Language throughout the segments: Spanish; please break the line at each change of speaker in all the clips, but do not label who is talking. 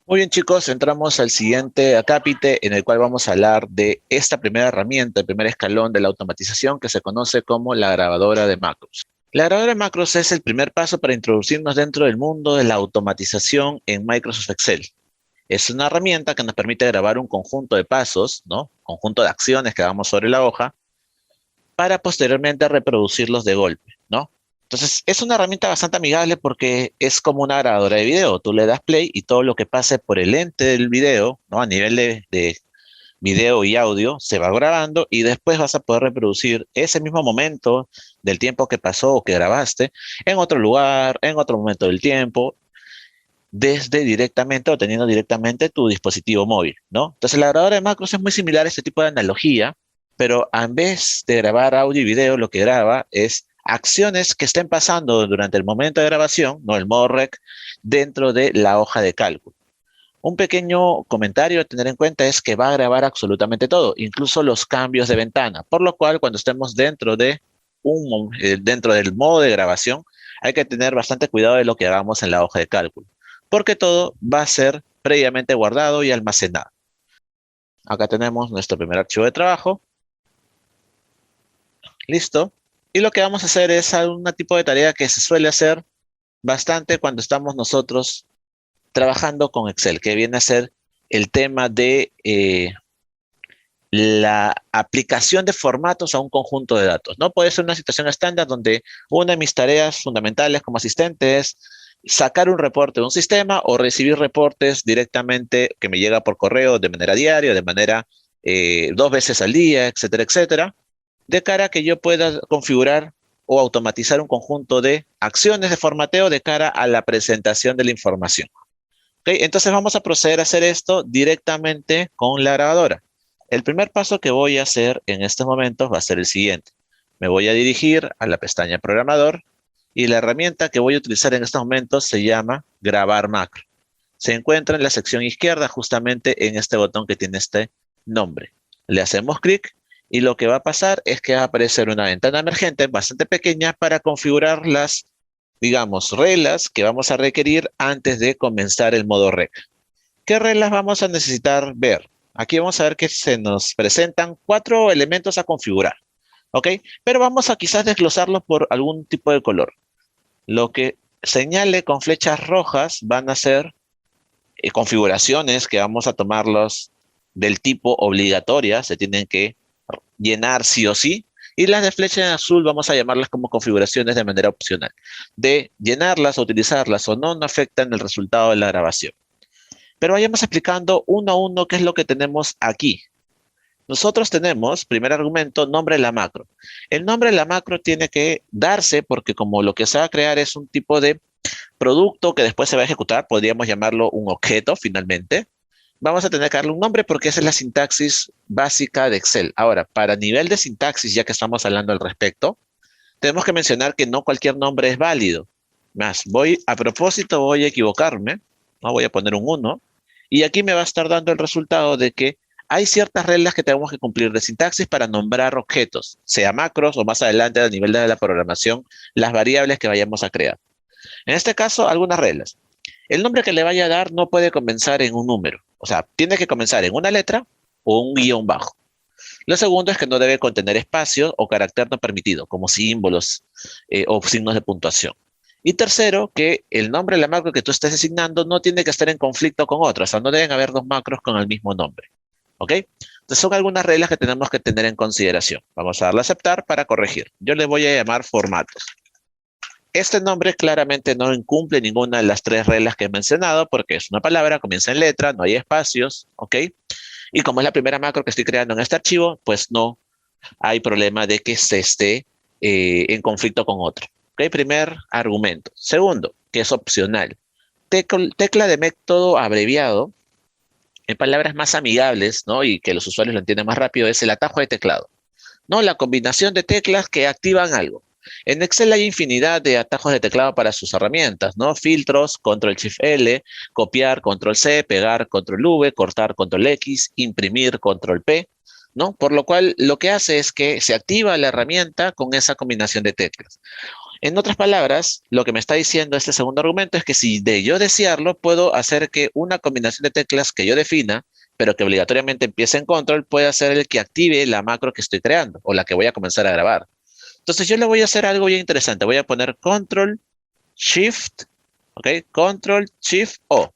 Muy bien, chicos, entramos al siguiente acápite en el cual vamos a hablar de esta primera herramienta, el primer escalón de la automatización que se conoce como la grabadora de macros. La grabadora de macros es el primer paso para introducirnos dentro del mundo de la automatización en Microsoft Excel. Es una herramienta que nos permite grabar un conjunto de pasos, ¿no? Conjunto de acciones que hagamos sobre la hoja para posteriormente reproducirlos de golpe, ¿no? Entonces, es una herramienta bastante amigable porque es como una grabadora de video. Tú le das play y todo lo que pase por el ente del video, ¿no? A nivel de video y audio, se va grabando y después vas a poder reproducir ese mismo momento del tiempo que pasó o que grabaste en otro lugar, en otro momento del tiempo, desde directamente o teniendo directamente tu dispositivo móvil, ¿no? Entonces, la grabadora de macros es muy similar a este tipo de analogía, pero en vez de grabar audio y video, lo que graba es acciones que estén pasando durante el momento de grabación, no el modo rec, dentro de la hoja de cálculo. Un pequeño comentario a tener en cuenta es que va a grabar absolutamente todo, incluso los cambios de ventana, por lo cual cuando estemos dentro del modo de grabación, hay que tener bastante cuidado de lo que hagamos en la hoja de cálculo, porque todo va a ser previamente guardado y almacenado. Acá tenemos nuestro primer archivo de trabajo, listo. Y lo que vamos a hacer es un tipo de tarea que se suele hacer bastante cuando estamos nosotros trabajando con Excel, que viene a ser el tema de la aplicación de formatos a un conjunto de datos, ¿no? Puede ser una situación estándar donde una de mis tareas fundamentales como asistente es sacar un reporte de un sistema o recibir reportes directamente que me llega por correo de manera diaria, de manera 2 veces al día, etcétera, etcétera, de cara a que yo pueda configurar o automatizar un conjunto de acciones de formateo de cara a la presentación de la información. ¿Ok? Entonces vamos a proceder a hacer esto directamente con la grabadora. El primer paso que voy a hacer en estos momentos va a ser el siguiente. Me voy a dirigir a la pestaña Programador y la herramienta que voy a utilizar en estos momentos se llama Grabar Macro. Se encuentra en la sección izquierda, justamente en este botón que tiene este nombre. Le hacemos clic y lo que va a pasar es que va a aparecer una ventana emergente bastante pequeña para configurar las, digamos, reglas que vamos a requerir antes de comenzar el modo rec. ¿Qué reglas vamos a necesitar ver? Aquí vamos a ver que se nos presentan 4 elementos a configurar, ¿ok? Pero vamos a quizás desglosarlos por algún tipo de color. Lo que señale con flechas rojas van a ser configuraciones que vamos a tomarlos del tipo obligatoria, se tienen que llenar sí o sí, y las de flecha en azul vamos a llamarlas como configuraciones de manera opcional. De llenarlas o utilizarlas o no, no afectan el resultado de la grabación. Pero vayamos explicando uno a uno qué es lo que tenemos aquí. Nosotros tenemos, primer argumento, nombre de la macro. El nombre de la macro tiene que darse porque como lo que se va a crear es un tipo de producto que después se va a ejecutar, podríamos llamarlo un objeto finalmente, vamos a tener que darle un nombre porque esa es la sintaxis básica de Excel. Ahora, para nivel de sintaxis, ya que estamos hablando al respecto, tenemos que mencionar que no cualquier nombre es válido. Más, a propósito, voy a equivocarme, ¿no? Voy a poner un 1, y aquí me va a estar dando el resultado de que hay ciertas reglas que tenemos que cumplir de sintaxis para nombrar objetos, sea macros o más adelante a nivel de la programación, las variables que vayamos a crear. En este caso, algunas reglas. El nombre que le vaya a dar no puede comenzar en un número. O sea, tiene que comenzar en una letra o un guión bajo. Lo segundo es que no debe contener espacios o carácter no permitido, como símbolos o signos de puntuación. Y tercero, que el nombre de la macro que tú estés designando no tiene que estar en conflicto con otra. O sea, no deben haber dos macros con el mismo nombre. ¿Ok? Entonces son algunas reglas que tenemos que tener en consideración. Vamos a darle a aceptar para corregir. Yo le voy a llamar formatos. Este nombre claramente no incumple ninguna de las 3 reglas que he mencionado porque es una palabra, comienza en letra, no hay espacios, ¿ok? Y como es la primera macro que estoy creando en este archivo, pues no hay problema de que se esté en conflicto con otro. ¿Ok? Primer argumento. Segundo, que es opcional. Tecla de método abreviado, en palabras más amigables, ¿no? Y que los usuarios lo entiendan más rápido, es el atajo de teclado. ¿No? La combinación de teclas que activan algo. En Excel hay infinidad de atajos de teclado para sus herramientas, ¿no? Filtros, control shift L, copiar, control C, pegar, control V, cortar, control X, imprimir, control P. ¿no? Por lo cual, lo que hace es que se activa la herramienta con esa combinación de teclas. En otras palabras, lo que me está diciendo este segundo argumento es que si de yo desearlo, puedo hacer que una combinación de teclas que yo defina, pero que obligatoriamente empiece en control, pueda ser el que active la macro que estoy creando o la que voy a comenzar a grabar. Entonces yo le voy a hacer algo bien interesante. Voy a poner Control Shift, ¿ok? Control Shift O.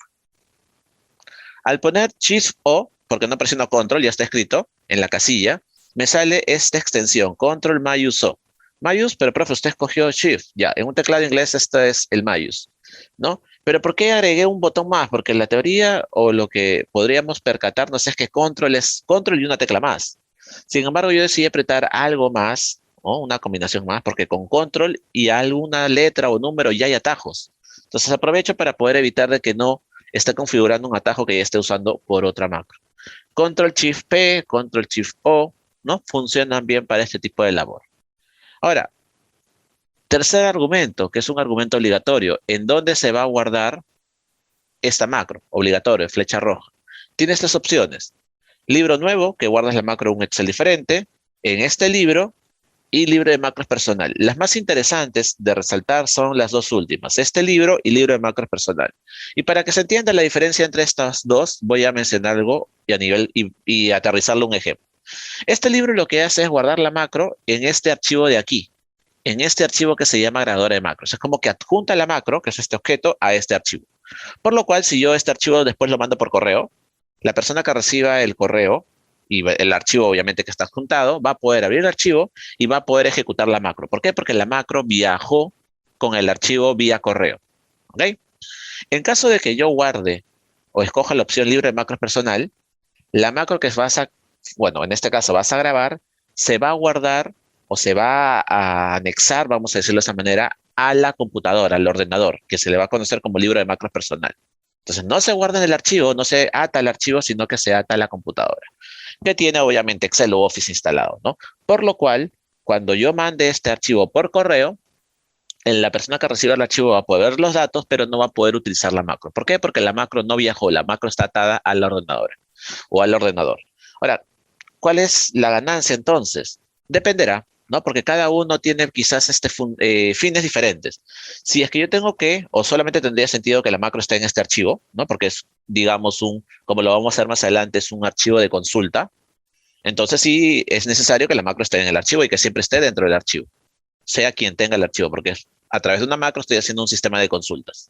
Al poner Shift O, porque no presiono Control, ya está escrito en la casilla, me sale esta extensión, Control Mayus O. Mayus, pero profe, usted escogió Shift. Ya, en un teclado inglés esto es el Mayus, ¿no? Pero ¿por qué agregué un botón más? Porque la teoría o lo que podríamos percatarnos es que Control es Control y una tecla más. Sin embargo, yo decidí apretar algo más, ¿no? Una combinación más, porque con Control y alguna letra o número ya hay atajos. Entonces aprovecho para poder evitar de que no esté configurando un atajo que ya esté usando por otra macro. Control Shift P, Control Shift O, ¿no? Funcionan bien para este tipo de labor. Ahora, tercer argumento, que es un argumento obligatorio, ¿en dónde se va a guardar esta macro? Obligatorio, flecha roja. Tienes tres opciones. Libro nuevo, que guardas la macro en un Excel diferente, en este libro, y libro de macros personal. Las más interesantes de resaltar son las dos últimas, este libro y libro de macros personal. Y para que se entienda la diferencia entre estas dos, voy a mencionar algo y aterrizarlo un ejemplo. Este libro lo que hace es guardar la macro en este archivo de aquí, en este archivo que se llama agregador de macros. Es como que adjunta la macro, que es este objeto, a este archivo. Por lo cual, si yo este archivo después lo mando por correo, la persona que reciba el correo y el archivo obviamente que está adjuntado, va a poder abrir el archivo y va a poder ejecutar la macro. ¿Por qué? Porque la macro viajó con el archivo vía correo. ¿Ok? En caso de que yo guarde o escoja la opción libre de macros personal, la macro que vas a, bueno, en este caso vas a grabar, se va a guardar o se va a anexar, vamos a decirlo de esa manera, a la computadora, al ordenador, que se le va a conocer como libro de macros personal. Entonces no se guarda en el archivo, no se ata al archivo, sino que se ata a la computadora, que tiene obviamente Excel o Office instalado, ¿no? Por lo cual, cuando yo mande este archivo por correo, la persona que reciba el archivo va a poder ver los datos, pero no va a poder utilizar la macro. ¿Por qué? Porque la macro no viajó, la macro está atada al ordenador o al ordenador. Ahora, ¿cuál es la ganancia entonces? Dependerá, ¿no? Porque cada uno tiene quizás fines diferentes. Si es que yo tengo que, o solamente tendría sentido que la macro esté en este archivo, ¿no? Porque es, digamos, como lo vamos a hacer más adelante, es un archivo de consulta. Entonces sí es necesario que la macro esté en el archivo y que siempre esté dentro del archivo, sea quien tenga el archivo, porque a través de una macro estoy haciendo un sistema de consultas,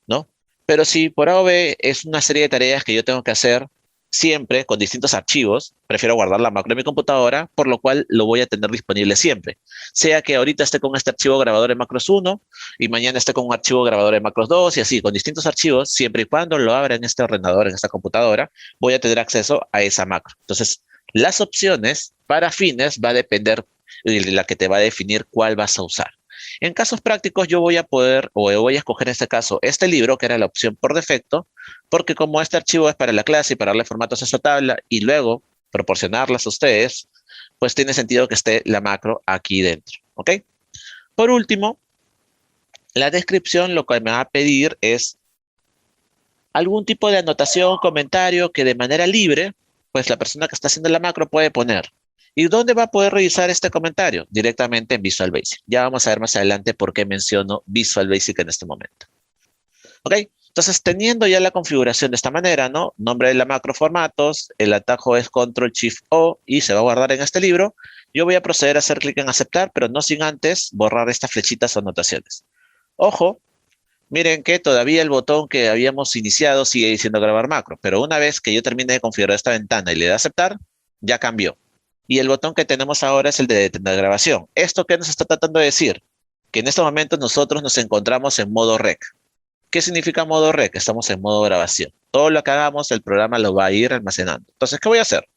¿no? Pero si por A o B es una serie de tareas que yo tengo que hacer siempre con distintos archivos, prefiero guardar la macro en mi computadora, por lo cual lo voy a tener disponible siempre. Sea que ahorita esté con este archivo grabador de macros 1 y mañana esté con un archivo grabador de macros 2 y así, con distintos archivos, siempre y cuando lo abra en este ordenador, en esta computadora, voy a tener acceso a esa macro. Entonces, las opciones para fines va a depender de la que te va a definir cuál vas a usar. En casos prácticos yo voy a poder, o voy a escoger en este caso, este libro, que era la opción por defecto, porque como este archivo es para la clase y para darle formatos a esa tabla y luego proporcionarlas a ustedes, pues tiene sentido que esté la macro aquí dentro, ¿ok? Por último, la descripción lo que me va a pedir es algún tipo de anotación, comentario que de manera libre, pues la persona que está haciendo la macro puede poner. ¿Y dónde va a poder revisar este comentario? Directamente en Visual Basic. Ya vamos a ver más adelante por qué menciono Visual Basic en este momento. ¿Ok? Entonces, teniendo ya la configuración de esta manera, ¿no? Nombre de la macro formatos, el atajo es Control Shift O y se va a guardar en este libro. Yo voy a proceder a hacer clic en aceptar, pero no sin antes borrar estas flechitas o anotaciones. Ojo, miren que todavía el botón que habíamos iniciado sigue diciendo grabar macro, pero una vez que yo termine de configurar esta ventana y le dé a aceptar, ya cambió. Y el botón que tenemos ahora es el de detener grabación. ¿Esto qué nos está tratando de decir? Que en estos momentos nosotros nos encontramos en modo rec. ¿Qué significa modo rec? Estamos en modo grabación. Todo lo que hagamos, el programa lo va a ir almacenando. Entonces, ¿qué voy a hacer?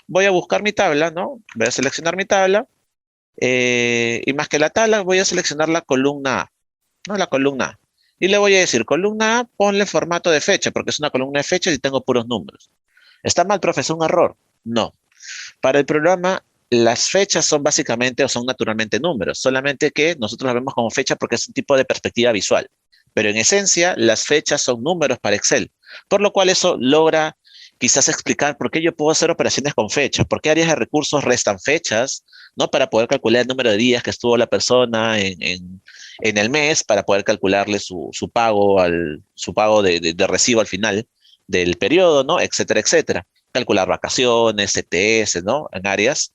Voy a buscar mi tabla, ¿no? Voy a seleccionar mi tabla. Y más que la tabla, voy a seleccionar la columna A, ¿no? La columna A. Y le voy a decir, columna A, ponle formato de fecha, porque es una columna de fecha y tengo puros números. ¿Está mal, profesor? ¿Un error? No. Para el programa, las fechas son básicamente o son naturalmente números, solamente que nosotros las vemos como fecha porque es un tipo de perspectiva visual. Pero en esencia, las fechas son números para Excel, por lo cual eso logra quizás explicar por qué yo puedo hacer operaciones con fechas, por qué áreas de recursos restan fechas, ¿no? Para poder calcular el número de días que estuvo la persona en el mes, para poder calcularle su pago, su pago de recibo al final del periodo, ¿no? Etcétera, etcétera. Calcular vacaciones, CTS, ¿no? En áreas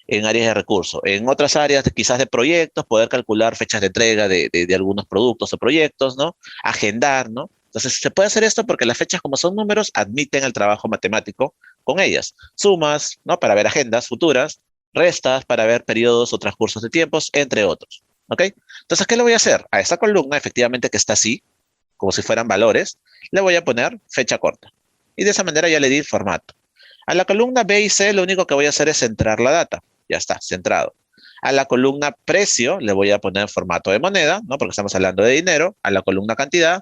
de recursos. En otras áreas, quizás de proyectos, poder calcular fechas de entrega de algunos productos o proyectos, ¿no? Agendar, ¿no? Entonces, se puede hacer esto porque las fechas, como son números, admiten el trabajo matemático con ellas. Sumas, ¿no? Para ver agendas futuras, restas para ver periodos o transcursos de tiempos, entre otros. ¿Ok? Entonces, ¿qué le voy a hacer? A esta columna, efectivamente, que está así, como si fueran valores, le voy a poner fecha corta. Y de esa manera ya le di formato. A la columna B y C, lo único que voy a hacer es centrar la data. Ya está, centrado. A la columna precio le voy a poner formato de moneda, ¿no? Porque estamos hablando de dinero. A la columna cantidad,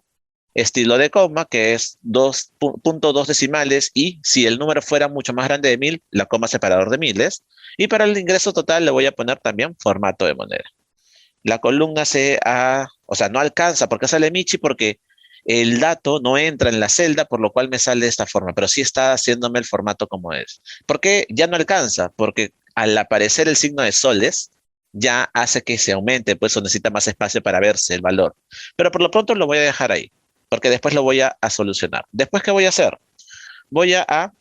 estilo de coma, que es 2.2 decimales, y si el número fuera mucho más grande de 1000, la coma separador de miles. Y para el ingreso total le voy a poner también formato de moneda. La columna o sea, no alcanza, porque sale Michi, porque el dato no entra en la celda, por lo cual me sale de esta forma, pero sí está haciéndome el formato como es. ¿Por qué ya no alcanza? Porque al aparecer el signo de soles, ya hace que se aumente, pues o necesita más espacio para verse el valor. Pero por lo pronto lo voy a dejar ahí, porque después lo voy a solucionar. ¿Después qué voy a hacer? Voy a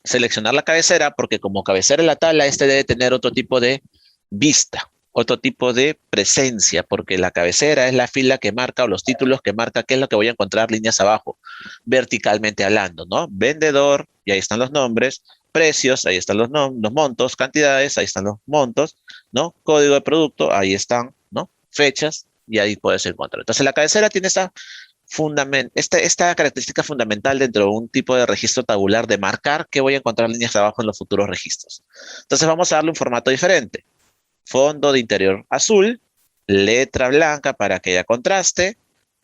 seleccionar la cabecera, porque como cabecera en la tabla, este debe tener otro tipo de vista, otro tipo de presencia, porque la cabecera es la fila que marca o los títulos que marca qué es lo que voy a encontrar líneas abajo, verticalmente hablando, ¿no? Vendedor, y ahí están los nombres, precios, ahí están los montos, cantidades, ahí están los montos, ¿no? Código de producto, ahí están, ¿no? Fechas, y ahí puedes encontrar. Entonces la cabecera tiene esta característica fundamental dentro de un tipo de registro tabular de marcar que voy a encontrar líneas de abajo en los futuros registros. Entonces vamos a darle un formato diferente. Fondo de interior azul, letra blanca para que haya contraste,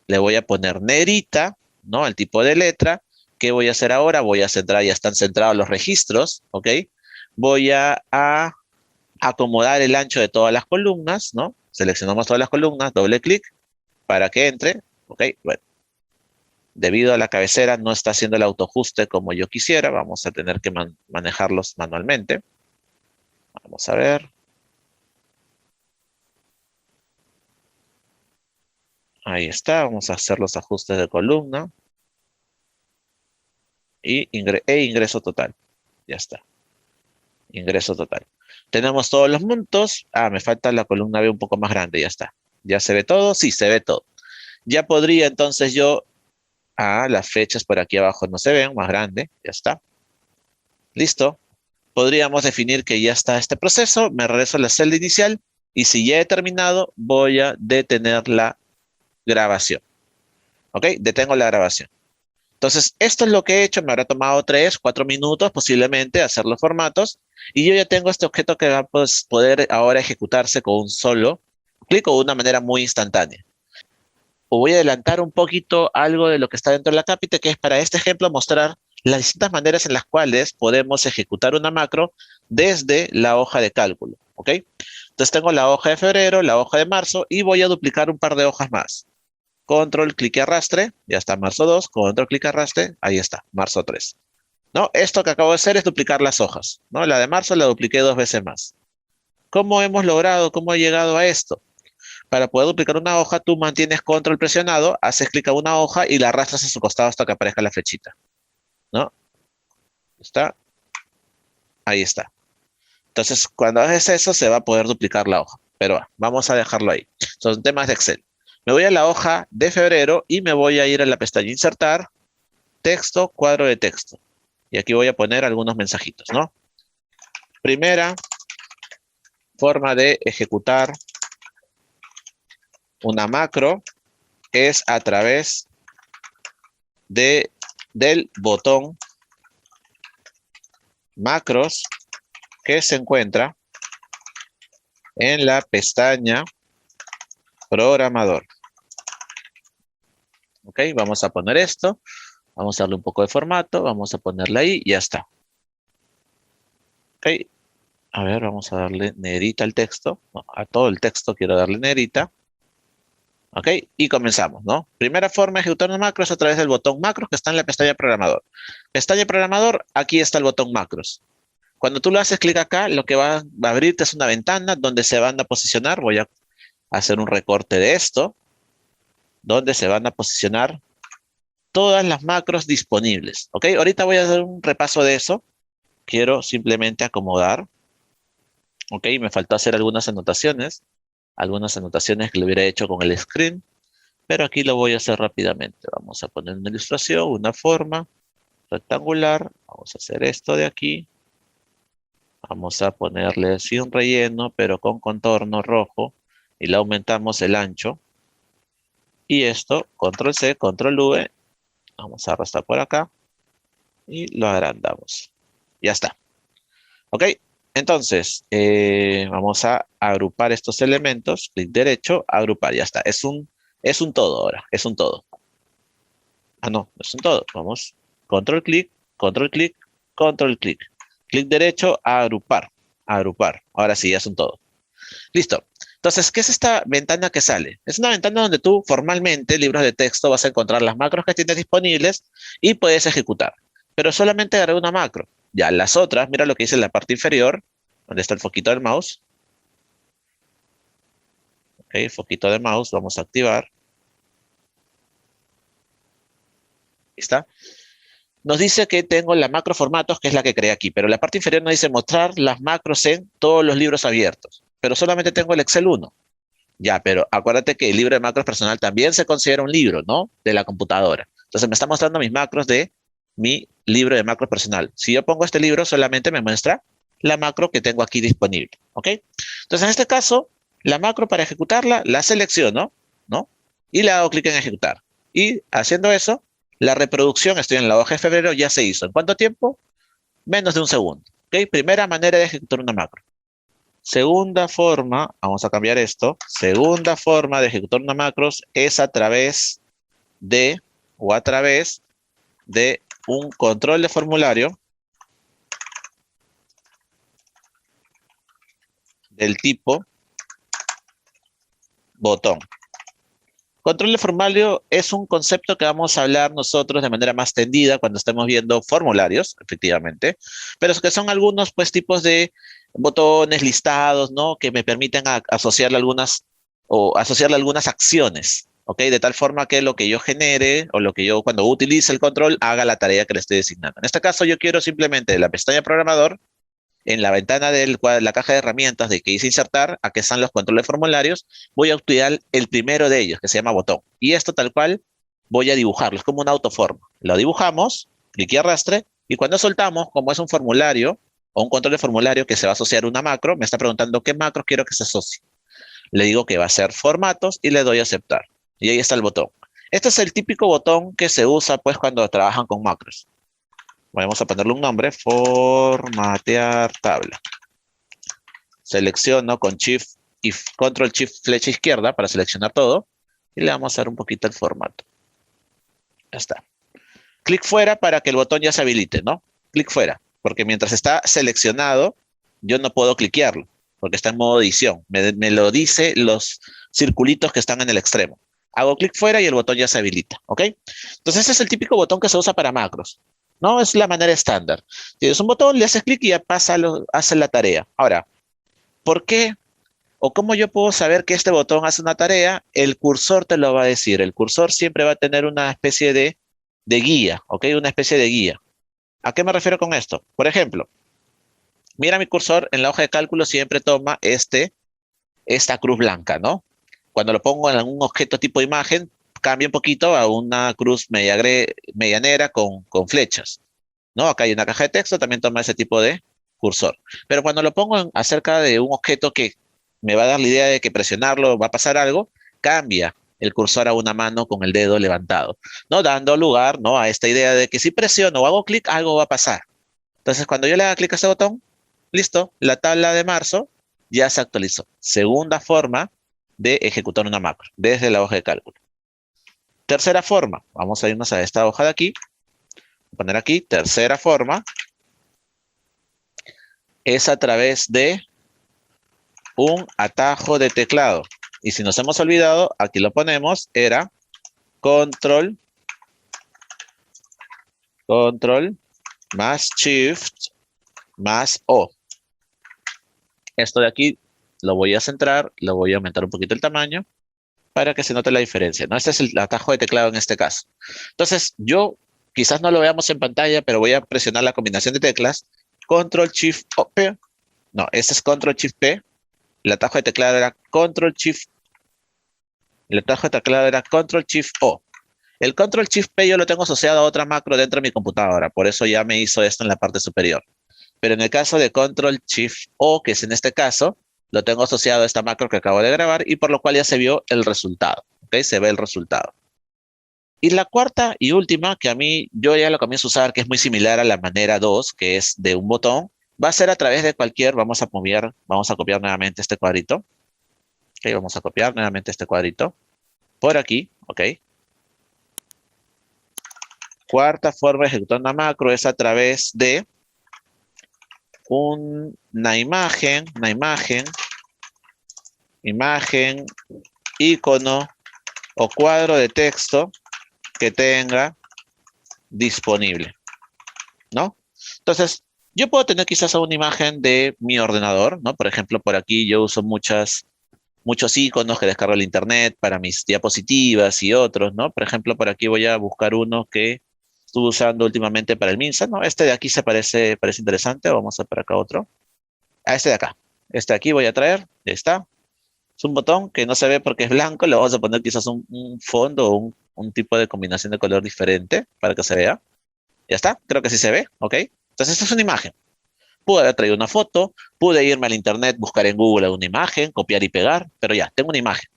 le voy a poner negrita, ¿no? El tipo de letra. ¿Qué voy a hacer ahora? Voy a centrar, ya están centrados los registros, ¿ok? Voy a acomodar el ancho de todas las columnas, ¿no? Seleccionamos todas las columnas, doble clic para que entre, ¿ok? Bueno, debido a la cabecera no está haciendo el autoajuste como yo quisiera, vamos a tener que manejarlos manualmente. Vamos a ver. Ahí está, vamos a hacer los ajustes de columna y ingreso total. Ya está, ingreso total. Tenemos todos los montos. Ah, me falta la columna B un poco más grande, ya está. ¿Ya se ve todo? Sí, se ve todo. Ya podría entonces yo, las fechas por aquí abajo no se ven, más grande, ya está. Listo. Podríamos definir que ya está este proceso, me regreso a la celda inicial y si ya he terminado, voy a detener la grabación. ¿Ok? Detengo la grabación. Entonces, esto es lo que he hecho, me habrá tomado 3, 4 minutos posiblemente hacer los formatos y yo ya tengo este objeto que va a poder ahora ejecutarse con un solo clic o de una manera muy instantánea. O voy a adelantar un poquito algo de lo que está dentro de la cápita, que es para este ejemplo mostrar las distintas maneras en las cuales podemos ejecutar una macro desde la hoja de cálculo. ¿Ok? Entonces tengo la hoja de febrero, la hoja de marzo y voy a duplicar un par de hojas más. Control, clic y arrastre, ya está marzo 2, control, clic y arrastre, ahí está, marzo 3. ¿No? Esto que acabo de hacer es duplicar las hojas, ¿no? La de marzo la dupliqué 2 veces más. ¿Cómo hemos logrado, cómo he llegado a esto? Para poder duplicar una hoja, tú mantienes control presionado, haces clic a una hoja y la arrastras a su costado hasta que aparezca la flechita, ¿no? ¿Está? Ahí está. Entonces, cuando haces eso, se va a poder duplicar la hoja. Pero vamos a dejarlo ahí. Son temas de Excel. Me voy a la hoja de febrero y me voy a ir a la pestaña Insertar, Texto, Cuadro de texto. Y aquí voy a poner algunos mensajitos, ¿no? Primera forma de ejecutar una macro es a través del botón macros que se encuentra en la pestaña programador. Ok, vamos a poner esto. Vamos a darle un poco de formato. Vamos a ponerle ahí y ya está. Ok, a ver, vamos a darle negrita al texto. No, a todo el texto quiero darle negrita. ¿Ok? Y comenzamos, ¿no? Primera forma de ejecutar una macro es a través del botón macros que está en la pestaña programador. Pestaña programador, aquí está el botón macros. Cuando tú lo haces clic acá, lo que va a abrirte es una ventana donde se van a posicionar, voy a hacer un recorte de esto, donde se van a posicionar todas las macros disponibles. ¿Ok? Ahorita voy a hacer un repaso de eso. Quiero simplemente acomodar. ¿Ok? Me faltó hacer algunas anotaciones que lo hubiera hecho con el screen, pero aquí lo voy a hacer rápidamente. Vamos a poner una ilustración, una forma rectangular. Vamos a hacer esto de aquí. Vamos a ponerle así un relleno, pero con contorno rojo. Y le aumentamos el ancho. Y esto, control C, control V. Vamos a arrastrar por acá. Y lo agrandamos. Ya está. ¿Ok? Entonces, vamos a agrupar estos elementos. Clic derecho, agrupar. Ya está. Es un todo ahora. Es un todo. Ah, no, es un todo. Vamos. Control clic, control clic, control clic. Clic derecho, agrupar. Agrupar. Ahora sí, ya es un todo. Listo. Entonces, ¿qué es esta ventana que sale? Es una ventana donde tú formalmente, libros de texto, vas a encontrar las macros que tienes disponibles y puedes ejecutar. Pero solamente agarré una macro. Ya las otras, mira lo que dice en la parte inferior, donde está el foquito del mouse. Ok, foquito de mouse, vamos a activar. Ahí está. Nos dice que tengo la macro formatos, que es la que creé aquí, pero la parte inferior nos dice mostrar las macros en todos los libros abiertos. Pero solamente tengo el Excel 1. Ya, pero acuérdate que el libro de macros personal también se considera un libro, ¿no? De la computadora. Entonces me está mostrando mis macros de mi libro de macros personal. Si yo pongo este libro, solamente me muestra la macro que tengo aquí disponible, ¿ok? Entonces en este caso, la macro para ejecutarla, la selecciono, ¿no? Y le hago clic en ejecutar. Y haciendo eso, la reproducción, estoy en la hoja de febrero, ya se hizo. ¿En cuánto tiempo? Menos de un segundo, ¿ok? Primera manera de ejecutar una macro. Segunda forma, vamos a cambiar esto. Segunda forma de ejecutar una macros es a través de, o a través de un control de formulario del tipo botón. Control de formulario es un concepto que vamos a hablar nosotros de manera más tendida cuando estemos viendo formularios, efectivamente, pero que son algunos pues tipos de botones listados, ¿no? Que me permiten asociarle algunas o asociarle algunas acciones, ¿ok? De tal forma que lo que yo genere o lo que yo cuando utilice el control haga la tarea que le estoy designando. En este caso yo quiero simplemente de la pestaña programador en la ventana de la caja de herramientas de que hice insertar, aquí están los controles de formularios, voy a utilizar el primero de ellos, que se llama botón. Y esto tal cual voy a dibujarlo, es como una autoforma. Lo dibujamos, clic y arrastre, y cuando soltamos, como es un formulario o un control de formulario que se va a asociar a una macro, me está preguntando qué macro quiero que se asocie. Le digo que va a ser formatos y le doy a aceptar. Y ahí está el botón. Este es el típico botón que se usa pues cuando trabajan con macros. Vamos a ponerle un nombre, formatear tabla. Selecciono con Shift y Control Shift flecha izquierda para seleccionar todo y le vamos a dar un poquito el formato. Ya está. Clic fuera para que el botón ya se habilite, ¿no? Clic fuera, porque mientras está seleccionado, yo no puedo cliquearlo, porque está en modo edición. Me lo dice los circulitos que están en el extremo. Hago clic fuera y el botón ya se habilita, ¿ok? Entonces ese es el típico botón que se usa para macros, ¿no? Es la manera estándar. Tienes un botón, le haces clic y ya pasa, hace la tarea. Ahora, ¿por qué o cómo yo puedo saber que este botón hace una tarea? El cursor te lo va a decir. El cursor siempre va a tener una especie de guía, ¿ok? Una especie de guía. ¿A qué me refiero con esto? Por ejemplo, mira mi cursor en la hoja de cálculo siempre toma esta cruz blanca, ¿no? Cuando lo pongo en algún objeto tipo imagen, cambia un poquito a una cruz medianera con flechas, ¿no? Acá hay una caja de texto, también toma ese tipo de cursor. Pero cuando lo pongo acerca de un objeto que me va a dar la idea de que presionarlo va a pasar algo, cambia el cursor a una mano con el dedo levantado, ¿no? Dando lugar, ¿no? A esta idea de que si presiono o hago clic, algo va a pasar. Entonces, cuando yo le haga clic a este botón, listo, la tabla de marzo ya se actualizó. Segunda forma de ejecutar una macro desde la hoja de cálculo. Tercera forma, vamos a irnos a esta hoja de aquí, poner aquí, tercera forma, es a través de un atajo de teclado. Y si nos hemos olvidado, aquí lo ponemos, era control más shift más O. Esto de aquí lo voy a centrar, lo voy a aumentar un poquito el tamaño para que se note la diferencia, ¿no? Este es el atajo de teclado en este caso. Entonces, yo quizás no lo veamos en pantalla, pero voy a presionar la combinación de teclas. Control Shift P. No, este es Control Shift P. El atajo de teclado era Control Shift. El atajo de teclado era Control Shift O. El Control Shift P yo lo tengo asociado a otra macro dentro de mi computadora, por eso ya me hizo esto en la parte superior. Pero en el caso de Control Shift O, que es en este caso, lo tengo asociado a esta macro que acabo de grabar y por lo cual ya se vio el resultado. ¿Ok? Se ve el resultado. Y la cuarta y última, que a mí yo ya lo comienzo a usar, que es muy similar a la manera 2, que es de un botón, va a ser a través de cualquier, vamos a copiar nuevamente este cuadrito. Ok, vamos a copiar nuevamente este cuadrito. Por aquí, ok. Cuarta forma de ejecutar una macro es a través de una imagen, icono o cuadro de texto que tenga disponible, ¿no? Entonces, yo puedo tener quizás una imagen de mi ordenador, ¿no? Por ejemplo, por aquí yo uso muchos iconos que descargo del internet para mis diapositivas y otros, ¿no? Por ejemplo, por aquí voy a buscar uno que estuve usando últimamente para el MINSA, ¿no? Este de aquí parece interesante, vamos a por acá otro. A este de acá. Este de aquí voy a traer, ya está. Es un botón que no se ve porque es blanco, le vamos a poner quizás un fondo o un tipo de combinación de color diferente para que se vea. Ya está, creo que sí se ve, ¿ok? Entonces esta es una imagen. Pude haber traído una foto, pude irme al internet, buscar en Google una imagen, copiar y pegar, pero ya, tengo una imagen,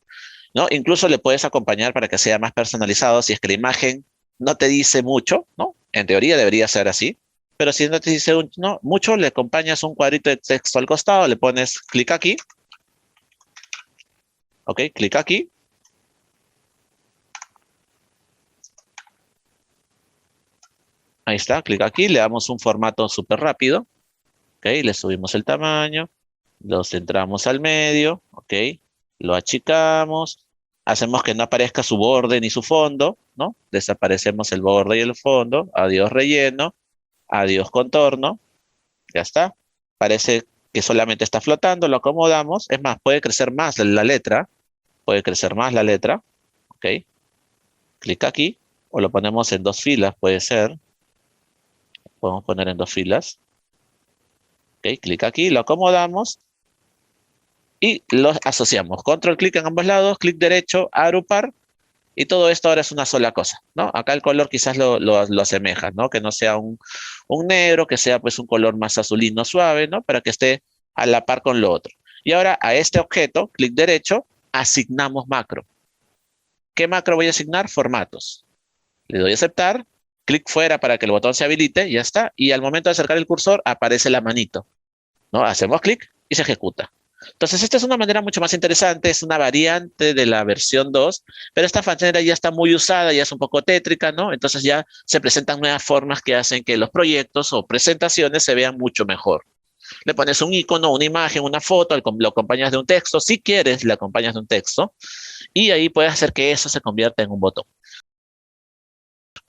¿no? Incluso le puedes acompañar para que sea más personalizado si es que la imagen no te dice mucho, ¿no? En teoría debería ser así, pero si no te dice no, mucho, le acompañas un cuadrito de texto al costado, le pones clic aquí, ¿ok? Clic aquí. Ahí está, clic aquí, le damos un formato súper rápido, ¿ok? Le subimos el tamaño, lo centramos al medio, ¿ok? Lo achicamos, hacemos que no aparezca su borde ni su fondo, ¿no? Desaparecemos el borde y el fondo, adiós relleno, adiós contorno, ya está. Parece que solamente está flotando, lo acomodamos, es más, puede crecer más la letra, ¿ok? Clic aquí, o lo ponemos en dos filas, puede ser, podemos poner en dos filas, ¿ok? Clic aquí, lo acomodamos y los asociamos. Control clic en ambos lados, clic derecho, agrupar, y todo esto ahora es una sola cosa, ¿no? Acá el color quizás lo asemeja, ¿no? Que no sea un negro, que sea pues un color más azulino suave, ¿no? Para que esté a la par con lo otro. Y ahora a este objeto, clic derecho, asignamos macro. ¿Qué macro voy a asignar? Formatos. Le doy a aceptar, clic fuera para que el botón se habilite, ya está. Y al momento de acercar el cursor aparece la manito, ¿no? Hacemos clic y se ejecuta. Entonces, esta es una manera mucho más interesante, es una variante de la versión 2, pero esta manera ya está muy usada, ya es un poco tétrica, ¿no? Entonces ya se presentan nuevas formas que hacen que los proyectos o presentaciones se vean mucho mejor. Le pones un icono, una imagen, una foto, lo acompañas de un texto, si quieres, le acompañas de un texto, y ahí puedes hacer que eso se convierta en un botón,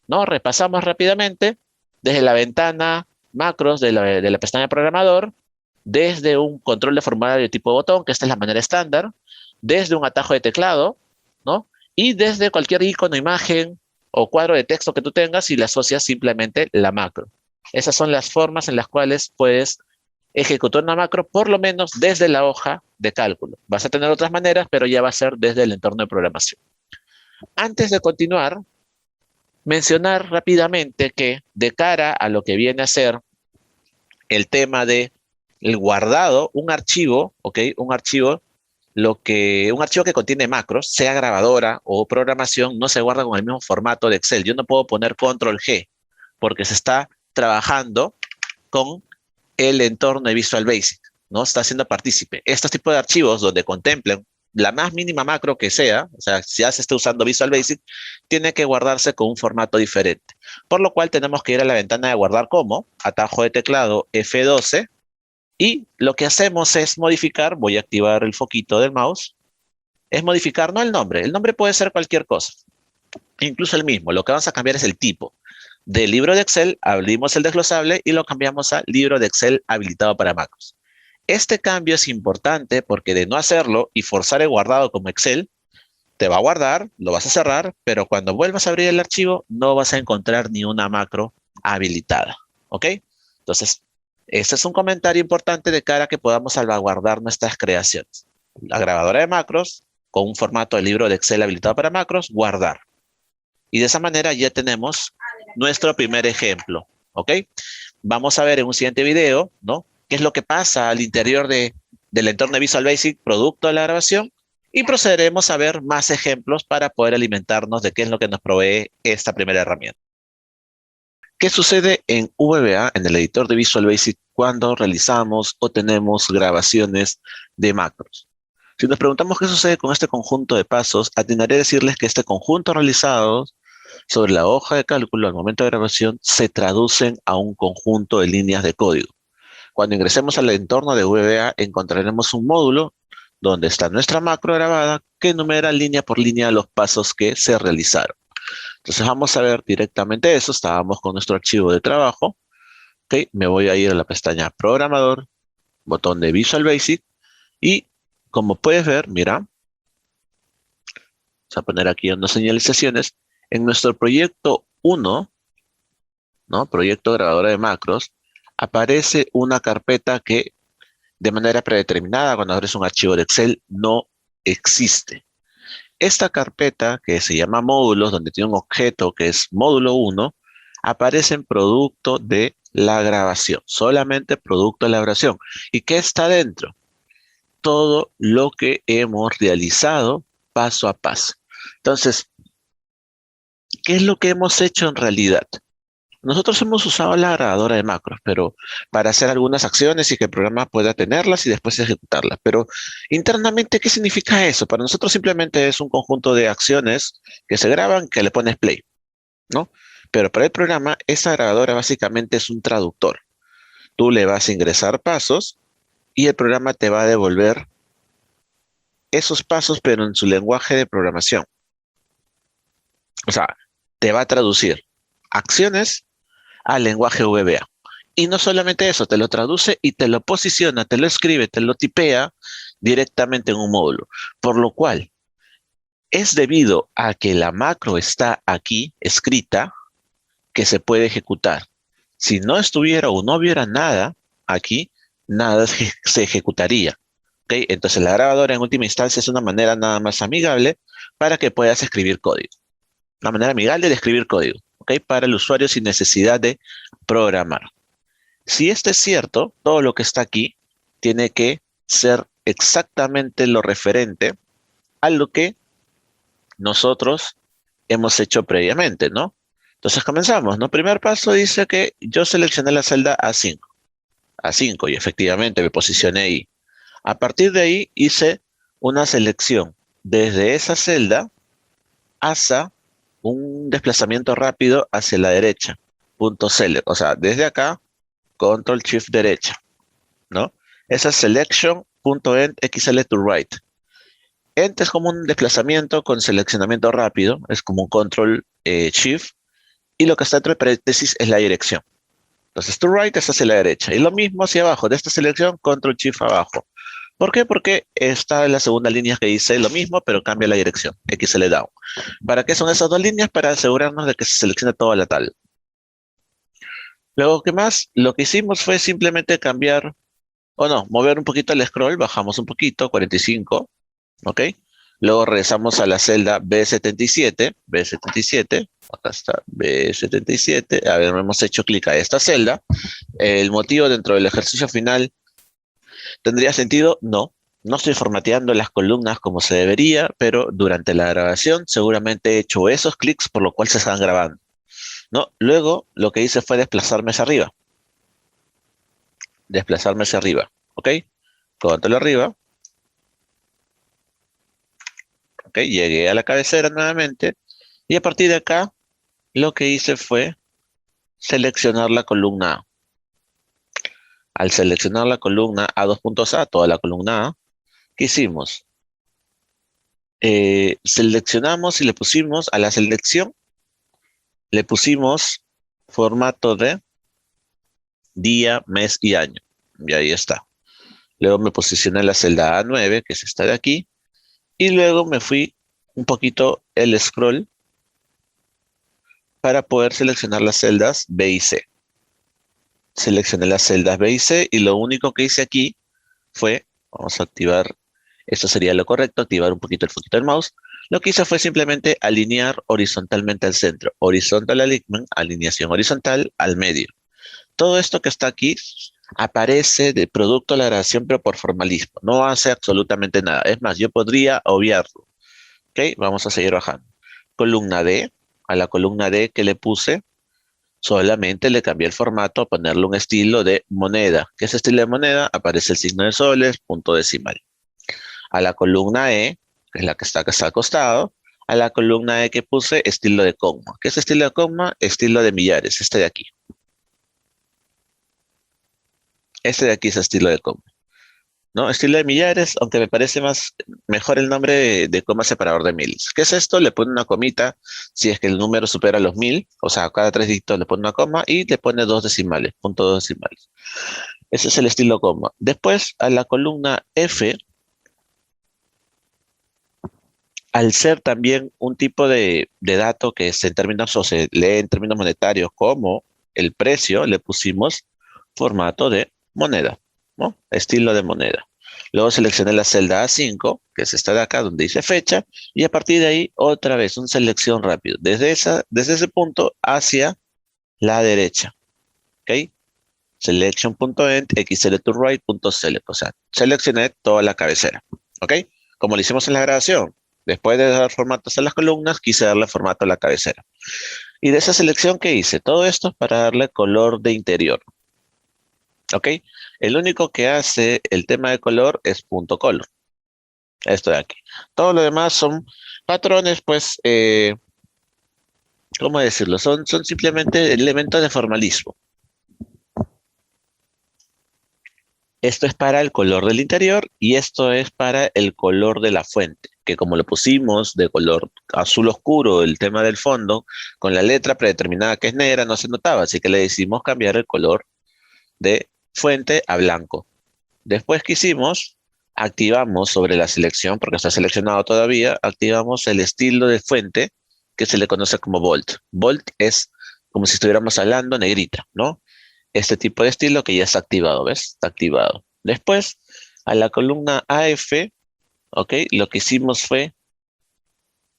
¿no? Repasamos rápidamente desde la ventana macros de la pestaña programador, desde un control de formulario tipo botón, que esta es la manera estándar, desde un atajo de teclado, ¿no? Y desde cualquier icono, imagen o cuadro de texto que tú tengas y le asocias simplemente la macro. Esas son las formas en las cuales puedes ejecutar una macro, por lo menos desde la hoja de cálculo. Vas a tener otras maneras, pero ya va a ser desde el entorno de programación. Antes de continuar, mencionar rápidamente que de cara a lo que viene a ser el tema de el guardado, un archivo, ¿ok? Un archivo que contiene macros, sea grabadora o programación, no se guarda con el mismo formato de Excel. Yo no puedo poner control G porque se está trabajando con el entorno de Visual Basic, ¿no? Está siendo partícipe. Estos tipos de archivos donde contemplen la más mínima macro que sea, o sea, si ya se está usando Visual Basic, tiene que guardarse con un formato diferente. Por lo cual tenemos que ir a la ventana de guardar como, atajo de teclado F12, y lo que hacemos es modificar, voy a activar el foquito del mouse, es modificar, no el nombre puede ser cualquier cosa, incluso el mismo, lo que vamos a cambiar es el tipo. Del libro de Excel abrimos el desglosable y lo cambiamos a libro de Excel habilitado para macros. Este cambio es importante porque de no hacerlo y forzar el guardado como Excel, te va a guardar, lo vas a cerrar, pero cuando vuelvas a abrir el archivo no vas a encontrar ni una macro habilitada. ¿Ok? Entonces, este es un comentario importante de cara a que podamos salvaguardar nuestras creaciones. La grabadora de macros, con un formato de libro de Excel habilitado para macros, guardar. Y de esa manera ya tenemos nuestro primer ejemplo. ¿Ok? Vamos a ver en un siguiente video, ¿no? ¿Qué es lo que pasa al interior del entorno de Visual Basic producto de la grabación? Y procederemos a ver más ejemplos para poder alimentarnos de qué es lo que nos provee esta primera herramienta. ¿Qué sucede en VBA, en el editor de Visual Basic, cuando realizamos o tenemos grabaciones de macros? Si nos preguntamos qué sucede con este conjunto de pasos, atinaré a decirles que este conjunto realizado sobre la hoja de cálculo al momento de grabación se traducen a un conjunto de líneas de código. Cuando ingresemos al entorno de VBA encontraremos un módulo donde está nuestra macro grabada que enumera línea por línea los pasos que se realizaron. Entonces vamos a ver directamente eso. Estábamos con nuestro archivo de trabajo. Ok, me voy a ir a la pestaña Programador, botón de Visual Basic y como puedes ver, mira, vamos a poner aquí unas señalizaciones. En nuestro proyecto 1, ¿no? Proyecto grabadora de macros, aparece una carpeta que de manera predeterminada cuando abres un archivo de Excel no existe. Esta carpeta que se llama módulos, donde tiene un objeto que es módulo 1, aparece en producto de la grabación, solamente producto de la grabación. ¿Y qué está dentro? Todo lo que hemos realizado paso a paso. Entonces, ¿qué es lo que hemos hecho en realidad? Nosotros hemos usado la grabadora de macros, pero para hacer algunas acciones y que el programa pueda tenerlas y después ejecutarlas. Pero internamente, ¿qué significa eso? Para nosotros simplemente es un conjunto de acciones que se graban que le pones play, ¿no? Pero para el programa, esa grabadora básicamente es un traductor. Tú le vas a ingresar pasos y el programa te va a devolver esos pasos, pero en su lenguaje de programación. O sea, te va a traducir acciones al lenguaje VBA. Y no solamente eso, te lo traduce y te lo posiciona, te lo escribe, te lo tipea directamente en un módulo. Por lo cual, es debido a que la macro está aquí escrita que se puede ejecutar. Si no estuviera o no hubiera nada aquí, nada se ejecutaría. ¿Okay? Entonces la grabadora en última instancia es una manera nada más amigable para que puedas escribir código. Una manera amigable de escribir código, ¿ok? Para el usuario sin necesidad de programar. Si esto es cierto, todo lo que está aquí tiene que ser exactamente lo referente a lo que nosotros hemos hecho previamente, ¿no? Entonces comenzamos, ¿no? Primer paso dice que yo seleccioné la celda A5. A5 y efectivamente me posicioné ahí. A partir de ahí hice una selección desde esa celda hasta un desplazamiento rápido hacia la derecha. Punto select. O sea, desde acá, control shift derecha, ¿no? Esa es selection.end xl to right. End es como un desplazamiento con seleccionamiento rápido, es como un control shift, y lo que está entre paréntesis es la dirección. Entonces, to right es hacia la derecha, y lo mismo hacia abajo, de esta selección, control shift abajo. ¿Por qué? Porque está en la segunda línea que dice lo mismo, pero cambia la dirección, XL down. ¿Para qué son esas dos líneas? Para asegurarnos de que se seleccione toda la tabla. Luego, ¿qué más? Lo que hicimos fue simplemente cambiar, o no, mover un poquito el scroll, bajamos un poquito, 45, ¿ok? Luego regresamos a la celda B77, acá está, B77, a ver, hemos hecho clic a esta celda. El motivo dentro del ejercicio final, ¿tendría sentido? No. No estoy formateando las columnas como se debería, pero durante la grabación seguramente he hecho esos clics por lo cual se están grabando, ¿no? Luego lo que hice fue desplazarme hacia arriba, ¿ok? Control arriba, ¿ok? Llegué a la cabecera nuevamente y a partir de acá lo que hice fue seleccionar la columna A. Al seleccionar la columna A, toda la columna A, ¿qué hicimos? seleccionamos y le pusimos a la selección, le pusimos formato de día, mes y año. Y ahí está. Luego me posicioné en la celda A9, que es esta de aquí, y luego me fui un poquito el scroll para poder seleccionar las celdas B y C. Seleccioné las celdas B y C y lo único que hice aquí fue, vamos a activar, esto sería lo correcto, activar un poquito el foquito del mouse. Lo que hice fue simplemente alinear horizontalmente al centro. Horizontal alignment, alineación horizontal al medio. Todo esto que está aquí aparece de producto de la grabación, pero por formalismo. No hace absolutamente nada. Es más, yo podría obviarlo. ¿Ok? Vamos a seguir bajando. Columna D. A la columna D que le puse, solamente le cambié el formato a ponerle un estilo de moneda. ¿Qué es estilo de moneda? Aparece el signo de soles, punto decimal. A la columna E, que es la que está acá al costado, a la columna E que puse, estilo de coma. ¿Qué es estilo de coma? Estilo de millares, este de aquí. Este de aquí es estilo de coma, ¿no? Estilo de millares, aunque me parece mejor el nombre de coma separador de miles. ¿Qué es esto? Le pone una comita si es que el número supera los 1000, o sea, cada 3 dígitos le pone una coma y le pone 2 decimales, punto 2 decimales. Ese es el estilo coma. Después, a la columna F, al ser también un tipo de dato que es en términos o se lee en términos monetarios como el precio, le pusimos formato de moneda, ¿no? Estilo de moneda. Luego seleccioné la celda A5, que es esta de acá, donde dice fecha, y a partir de ahí, otra vez, una selección rápido, desde ese punto hacia la derecha, ¿ok? Selection.end, xl2right.select, o sea, seleccioné toda la cabecera, ¿ok? Como lo hicimos en la grabación. Después de dar formatos a las columnas, quise darle formato a la cabecera. Y de esa selección que hice, todo esto es para darle color de interior, ¿ok? El único que hace el tema de color es punto color, esto de aquí. Todo lo demás son patrones, pues, ¿cómo decirlo? Son simplemente elementos de formalismo. Esto es para el color del interior y esto es para el color de la fuente, que como lo pusimos de color azul oscuro, el tema del fondo, con la letra predeterminada que es negra, no se notaba, así que le decidimos cambiar el color de fuente a blanco. Después que hicimos, activamos sobre la selección, porque está seleccionado todavía, activamos el estilo de fuente que se le conoce como Bold. Bold es como si estuviéramos hablando negrita, ¿no? Este tipo de estilo que ya está activado, ¿ves? Está activado. Después, a la columna AF, ¿ok? Lo que hicimos fue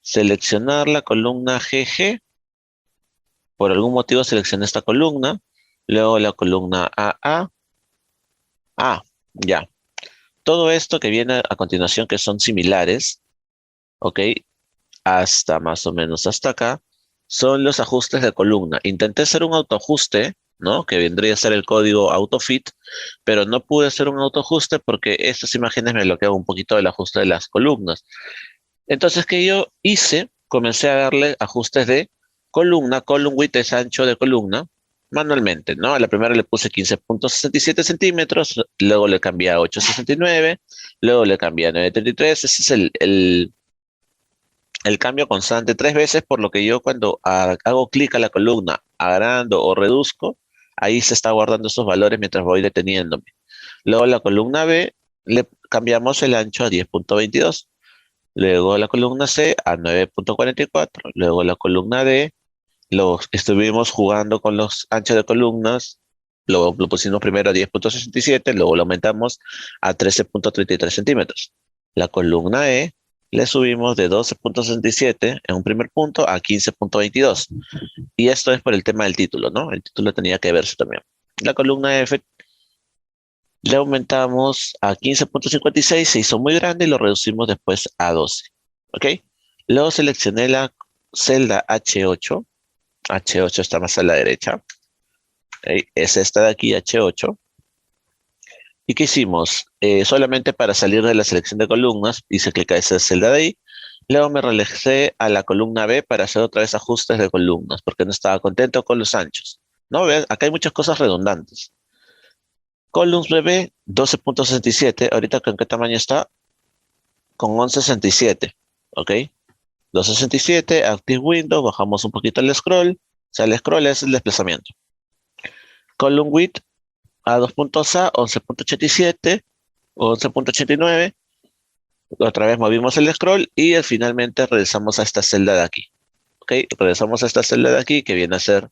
seleccionar la columna GG. Por algún motivo seleccioné esta columna. Luego la columna AA. Ah, ya. Todo esto que viene a continuación, que son similares, ¿ok? Hasta más o menos hasta acá, son los ajustes de columna. Intenté hacer un autoajuste, ¿no? Que vendría a ser el código AutoFit, pero no pude hacer un autoajuste porque estas imágenes me bloqueaban un poquito el ajuste de las columnas. Entonces, ¿qué yo hice? Comencé a darle ajustes de columna, column width es ancho de columna, manualmente, ¿no? A la primera le puse 15.67 centímetros, luego le cambié a 8.69, luego le cambié a 9.33. Ese es el cambio constante 3 veces, por lo que yo cuando hago clic a la columna, agrando o reduzco, ahí se está guardando esos valores mientras voy deteniéndome. Luego la columna B le cambiamos el ancho a 10.22. Luego la columna C a 9.44. Luego la columna D, estuvimos jugando con los anchos de columnas. Lo pusimos primero a 10.67, luego lo aumentamos a 13.33 centímetros. La columna E le subimos de 12.67 en un primer punto a 15.22. Y esto es por el tema del título, ¿no? El título tenía que verse también. La columna F le aumentamos a 15.56, se hizo muy grande y lo reducimos después a 12. ¿Ok? Luego seleccioné la celda H8. H8 está más a la derecha. ¿Ok? Es esta de aquí, H8. ¿Y qué hicimos? Solamente para salir de la selección de columnas, hice clic a esa celda de ahí. Luego me relajé a la columna B para hacer otra vez ajustes de columnas, porque no estaba contento con los anchos. ¿No? ¿Ves? Acá hay muchas cosas redundantes. Columns BB 12.67. Ahorita, ¿con qué tamaño está? Con 11.67. ¿ok? 267, Active Window, bajamos un poquito el scroll, o sea, el scroll es el desplazamiento. Column Width, A2.A, 11.87, 11.89, otra vez movimos el scroll y finalmente regresamos a esta celda de aquí, ¿ok? Regresamos a esta celda de aquí que viene a ser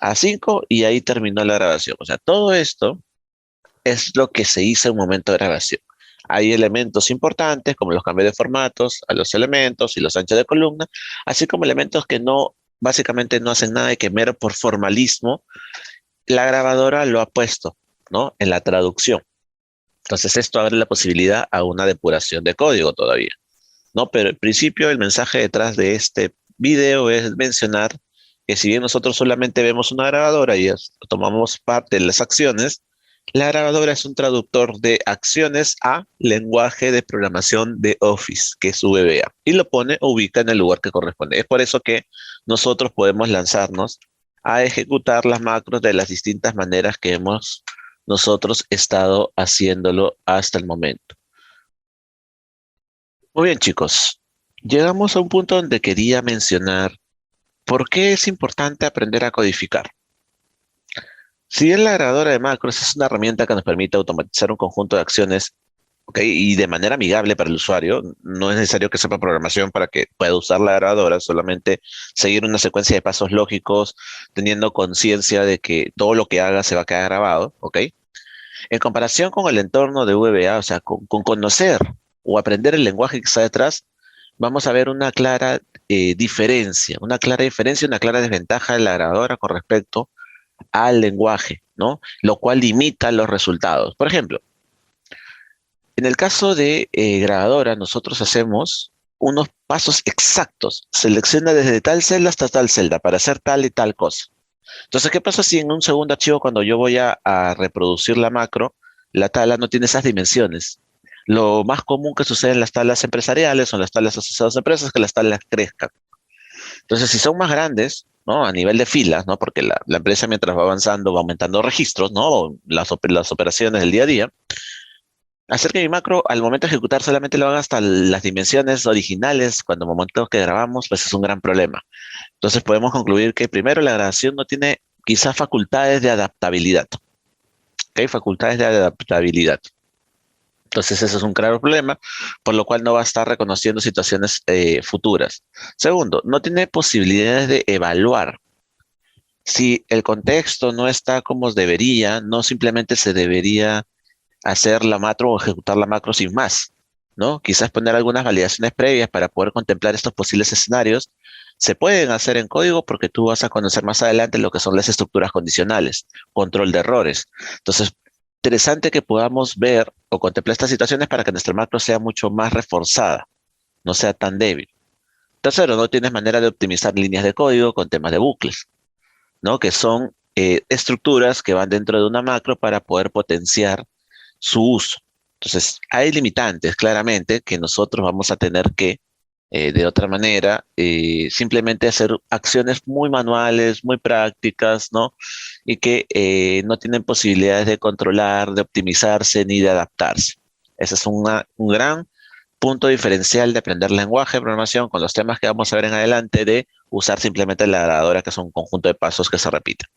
A5 y ahí terminó la grabación. O sea, todo esto es lo que se hizo en un momento de grabación. Hay elementos importantes como los cambios de formatos a los elementos y los anchos de columna, así como elementos que no, básicamente no hacen nada y que mero por formalismo, la grabadora lo ha puesto, ¿no? En la traducción. Entonces esto abre la posibilidad a una depuración de código todavía, ¿no? Pero en principio el mensaje detrás de este video es mencionar que si bien nosotros solamente vemos una grabadora y tomamos parte de las acciones, la grabadora es un traductor de acciones a lenguaje de programación de Office, que es VBA, y lo pone o ubica en el lugar que corresponde. Es por eso que nosotros podemos lanzarnos a ejecutar las macros de las distintas maneras que hemos nosotros estado haciéndolo hasta el momento. Muy bien, chicos. Llegamos a un punto donde quería mencionar por qué es importante aprender a codificar. Si bien la agregadora de macros es una herramienta que nos permite automatizar un conjunto de acciones, ¿ok? Y de manera amigable para el usuario, no es necesario que sepa programación para que pueda usar la agregadora, solamente seguir una secuencia de pasos lógicos, teniendo conciencia de que todo lo que haga se va a quedar grabado, ¿ok? En comparación con el entorno de VBA, o sea, con conocer o aprender el lenguaje que está detrás, vamos a ver una clara diferencia, una clara desventaja de la grabadora con respecto al lenguaje, ¿no? Lo cual limita los resultados. Por ejemplo, en el caso de grabadora, nosotros hacemos unos pasos exactos. Selecciona desde tal celda hasta tal celda para hacer tal y tal cosa. Entonces, ¿qué pasa si en un segundo archivo, cuando yo voy a reproducir la macro, la tabla no tiene esas dimensiones? Lo más común que sucede en las tablas empresariales o en las tablas asociadas a empresas es que las tablas crezcan. Entonces, si son más grandes, ¿no? A nivel de filas, ¿no? Porque la empresa mientras va avanzando va aumentando registros, ¿no? Las operaciones del día a día. Hacer que mi macro al momento de ejecutar solamente lo haga hasta las dimensiones originales cuando el momento que grabamos, pues es un gran problema. Entonces podemos concluir que primero la grabación no tiene quizás facultades de adaptabilidad. ¿Ok? Facultades de adaptabilidad. Entonces ese es un claro problema, por lo cual no va a estar reconociendo situaciones futuras. Segundo, no tiene posibilidades de evaluar. Si el contexto no está como debería, no simplemente se debería hacer la macro o ejecutar la macro sin más, ¿no? Quizás poner algunas validaciones previas para poder contemplar estos posibles escenarios. Se pueden hacer en código porque tú vas a conocer más adelante lo que son las estructuras condicionales, control de errores. Entonces, interesante que podamos ver o contemplar estas situaciones para que nuestra macro sea mucho más reforzada, no sea tan débil. Tercero, no tienes manera de optimizar líneas de código con temas de bucles, ¿no? Que son estructuras que van dentro de una macro para poder potenciar su uso. Entonces, hay limitantes claramente que nosotros vamos a tener que, de otra manera, simplemente hacer acciones muy manuales, muy prácticas, ¿no? Y que no tienen posibilidades de controlar, de optimizarse ni de adaptarse. Ese es un gran punto diferencial de aprender lenguaje de programación con los temas que vamos a ver en adelante de usar simplemente la grabadora, que es un conjunto de pasos que se repiten.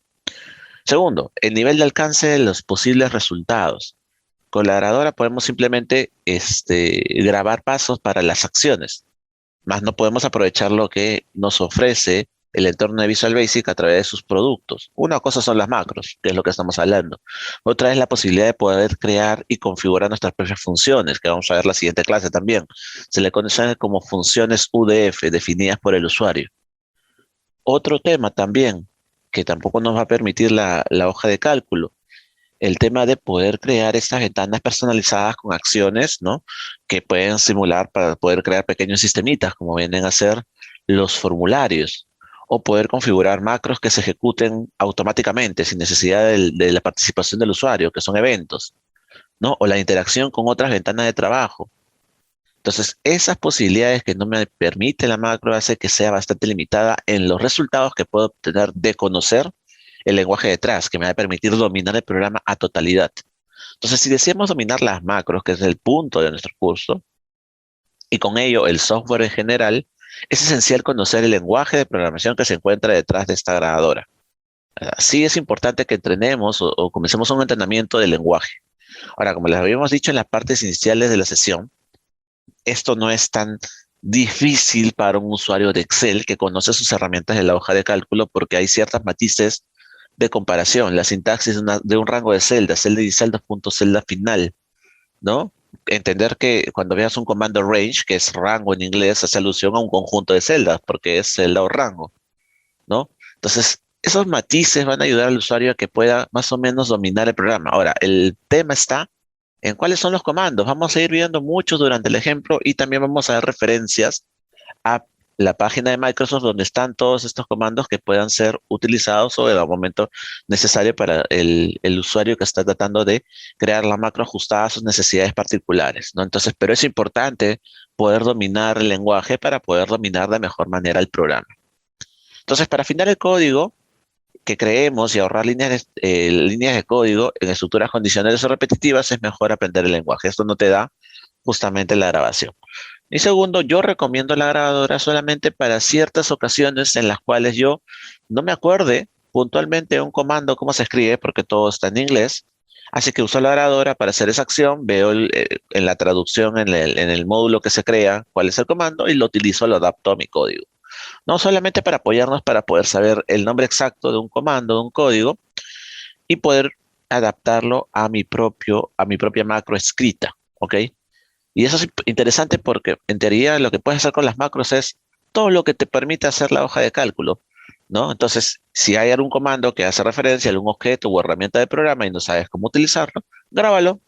Segundo, el nivel de alcance de los posibles resultados. Con la grabadora podemos simplemente grabar pasos para las acciones, más no podemos aprovechar lo que nos ofrece el entorno de Visual Basic a través de sus productos. Una cosa son las macros, que es lo que estamos hablando. Otra es la posibilidad de poder crear y configurar nuestras propias funciones, que vamos a ver la siguiente clase también. Se le conoce como funciones UDF, definidas por el usuario. Otro tema también, que tampoco nos va a permitir la hoja de cálculo, el tema de poder crear estas ventanas personalizadas con acciones, ¿no? Que pueden simular para poder crear pequeños sistemitas, como vienen a ser los formularios, o poder configurar macros que se ejecuten automáticamente sin necesidad de la participación del usuario, que son eventos, ¿no? O la interacción con otras ventanas de trabajo. Entonces, esas posibilidades que no me permite la macro hace que sea bastante limitada en los resultados que puedo obtener de conocer el lenguaje detrás, que me va a permitir dominar el programa a totalidad. Entonces, si deseamos dominar las macros, que es el punto de nuestro curso, y con ello el software en general, es esencial conocer el lenguaje de programación que se encuentra detrás de esta grabadora. Sí es importante que entrenemos o comencemos un entrenamiento del lenguaje. Ahora, como les habíamos dicho en las partes iniciales de la sesión, esto no es tan difícil para un usuario de Excel que conoce sus herramientas de la hoja de cálculo porque hay ciertas matices de comparación. La sintaxis de un rango de celdas, celda y celda, punto, celda final, ¿no? Entender que cuando veas un comando range, que es rango en inglés, hace alusión a un conjunto de celdas porque es celda o rango, ¿no? Entonces, esos matices van a ayudar al usuario a que pueda más o menos dominar el programa. Ahora, el tema está en cuáles son los comandos. Vamos a ir viendo muchos durante el ejemplo y también vamos a dar referencias a la página de Microsoft donde están todos estos comandos que puedan ser utilizados o en el momento necesario para el usuario que está tratando de crear la macro ajustada a sus necesidades particulares, ¿no? Entonces, pero es importante poder dominar el lenguaje para poder dominar de mejor manera el programa. Entonces, para afinar el código que creemos y ahorrar líneas de código en estructuras condicionales o repetitivas, es mejor aprender el lenguaje. Esto no te da justamente la grabación. Y segundo, yo recomiendo la grabadora solamente para ciertas ocasiones en las cuales yo no me acuerde puntualmente un comando, cómo se escribe, porque todo está en inglés. Así que uso la grabadora para hacer esa acción, veo en la traducción, en el módulo que se crea, cuál es el comando y lo utilizo, lo adapto a mi código. No solamente para apoyarnos, para poder saber el nombre exacto de un comando, de un código, y poder adaptarlo a mi propia macro escrita, ¿ok? Y eso es interesante porque en teoría lo que puedes hacer con las macros es todo lo que te permite hacer la hoja de cálculo, ¿no? Entonces, si hay algún comando que hace referencia a algún objeto o herramienta de programa y no sabes cómo utilizarlo, grábalo,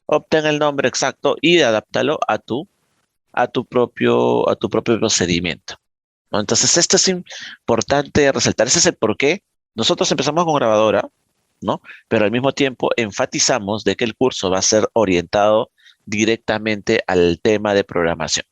obtén el nombre exacto y adáptalo a tu propio procedimiento, ¿no? Entonces, esto es importante resaltar. Ese es el por qué nosotros empezamos con grabadora, ¿no? Pero al mismo tiempo enfatizamos de que el curso va a ser orientado directamente al tema de programación.